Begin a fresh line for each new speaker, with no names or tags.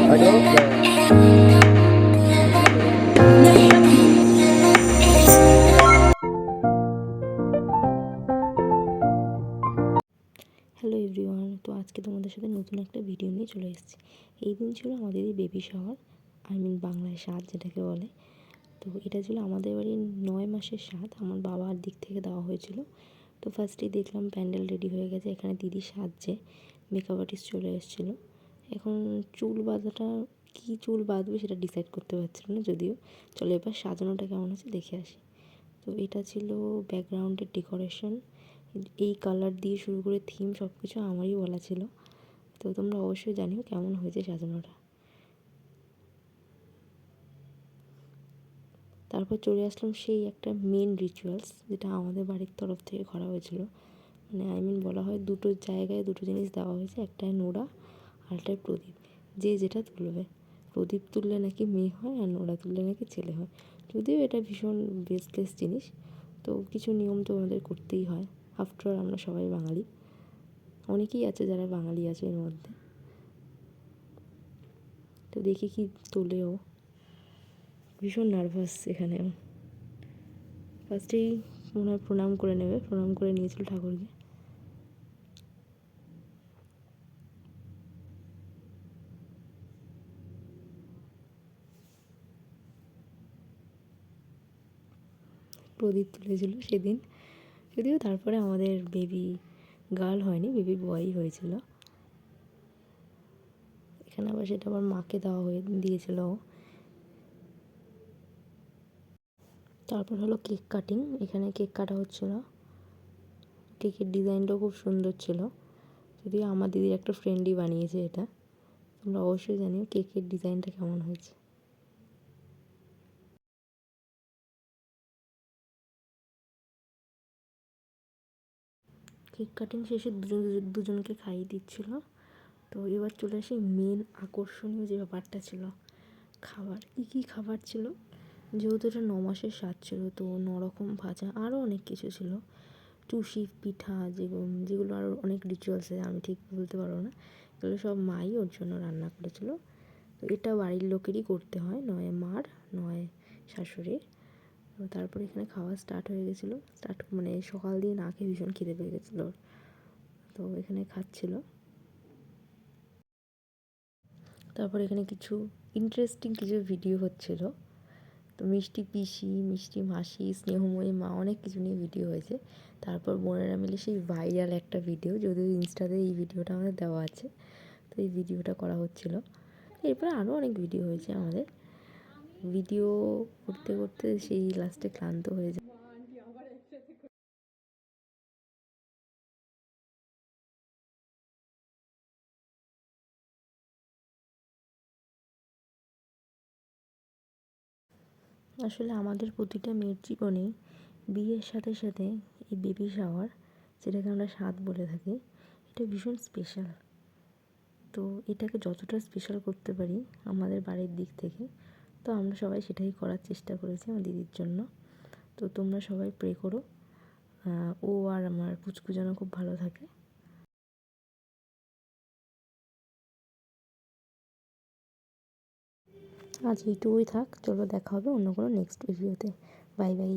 Hello everyone, তো আজকে তোমাদের সাথে নতুন একটা ভিডিও নিয়ে চলে এসেছি। এই দিন ছিল আমাদের বেবি শাওয়ার, বাংলায় সাধ যেটাকে বলে। তো এটা ছিল আমাদের বাড়ির 9 মাসের সাধ, আমার বাবার দিক থেকে দেওয়া হয়েছিল। তো ফার্স্টেই দেখলাম প্যান্ডেল রেডি হয়ে গেছে, এখানে দিদি সাজছে, মেকআপ আর্টিস্ট চলে এসেছিলো। এখন চুল বাঁধাটা কী চুল বাঁধবে সেটা ডিসাইড করতে পারছিল না, যদিও চলো এবার সাজানোটা কেমন আছে দেখে আসি। তো এটা ছিল ব্যাকগ্রাউন্ডের ডেকোরেশন, এই কালার দিয়ে শুরু করে থিম সব কিছু আমারই বলা ছিল। তো তোমরা অবশ্যই জানিও কেমন হয়েছে সাজানোটা। তারপর চলে আসলাম সেই একটা মেন রিচুয়ালস, যেটা আমাদের বাড়ির তরফ থেকে করা হয়েছিল। বলা হয় দুটো জায়গায় দুটো জিনিস দেওয়া হয়েছে, একটায় নোড়া আর একটায় প্রদীপ। যে যেটা তুলবে, প্রদীপ তুললে নাকি মেয়ে হয় আর নোড়া তুললে নাকি ছেলে হয়। যদিও এটা ভীষণ বেসলেস জিনিস, তো কিছু নিয়ম তো আমাদের করতেই হয়। আফটার অল আমরা সবাই বাঙালি, অনেকেই আছে যারা বাঙালি আছে এর মধ্যে। তো দেখি কি তোলেও, ভীষণ নার্ভাস। এখানেও ফার্স্টেই মনে হয় প্রণাম করে নেবে, প্রণাম করে নিয়েছিল ঠাকুরকে। প্রদীপ তুলেছিল সেদিন, যদিও তারপরে আমাদের বেবি গার্ল হয়নি, বেবি বয়ই হয়েছিল। এখানে আবার সেটা আবার মাকে দেওয়া হয়ে দিয়েছিল। তারপর হলো কেক কাটিং, এখানে কেক কাটা হচ্ছিল। কেকের ডিজাইনটাও খুব সুন্দর ছিল, যদিও আমার দিদির একটা ফ্রেন্ডই বানিয়েছে এটা। তোমরা অবশ্যই জানিও কেকের ডিজাইনটা কেমন হয়েছে। কেক কাটিং শেষে দুজনকে খাইয়ে দিচ্ছিল। তো এবার চলে আসি মেন আকর্ষণীয় যে ব্যাপারটা ছিল, খাবার। কী খাবার ছিল, যেহেতু এটা 9 মাসের স্বাদ ছিল, তো 9 রকম ভাজা আরও অনেক কিছু ছিল, টুসি পিঠা, যেগুলো আরও অনেক রিচুয়ালসে আমি ঠিক বলতে পারবো না, এগুলো সব মাই ওর জন্য রান্না করেছিল। তো এটা বাড়ির লোকেরই করতে হয়, নয় মার নয় শাশুড়ির। তো তারপরে এখানে খাওয়া স্টার্ট হয়ে গেছিলো, সকাল দিয়ে না খেয়ে ভীষণ খিদে পেয়ে গেছিলো। তো এখানে খাচ্ছিল। তারপর এখানে কিছু ইন্টারেস্টিং কিছু ভিডিও হচ্ছিল। তো মিষ্টি পিসি, মিষ্টি মাসি, স্নেহময়ী মা, অনেক কিছু নিয়ে ভিডিও হয়েছে। তারপর বোনেরা মিলে সেই ভাইরাল একটা ভিডিও, যদিও ইনস্টাতে এই ভিডিওটা আমাদের দেওয়া আছে, তো এই ভিডিওটা করা হচ্ছিল। এরপরে আরও অনেক ভিডিও হয়েছে আমাদের। ভিডিও করতে করতে সেই লাস্টে ক্লান্ত হয়ে যায়। আসলে আমাদের প্রতিটা মেয়ের জীবনে বিয়ের সাথে সাথে এই বেবি শাওয়ার, যেটাকে আমরা সাধ বলে থাকি, এটা ভীষণ স্পেশাল। তো এটাকে যতটা স্পেশাল করতে পারি আমাদের বাড়ির দিক থেকে, তো আমরা সবাই সেটাই করার চেষ্টা করেছি আমার দিদির জন্য। তো তোমরা সবাই প্রে করো ও আর আমার পুচকু যেন খুব ভালো থাকে। আজ এইটুকুই থাক, চলো দেখা হবে অন্য কোনো নেক্সট ভিডিওতে। Bye bye.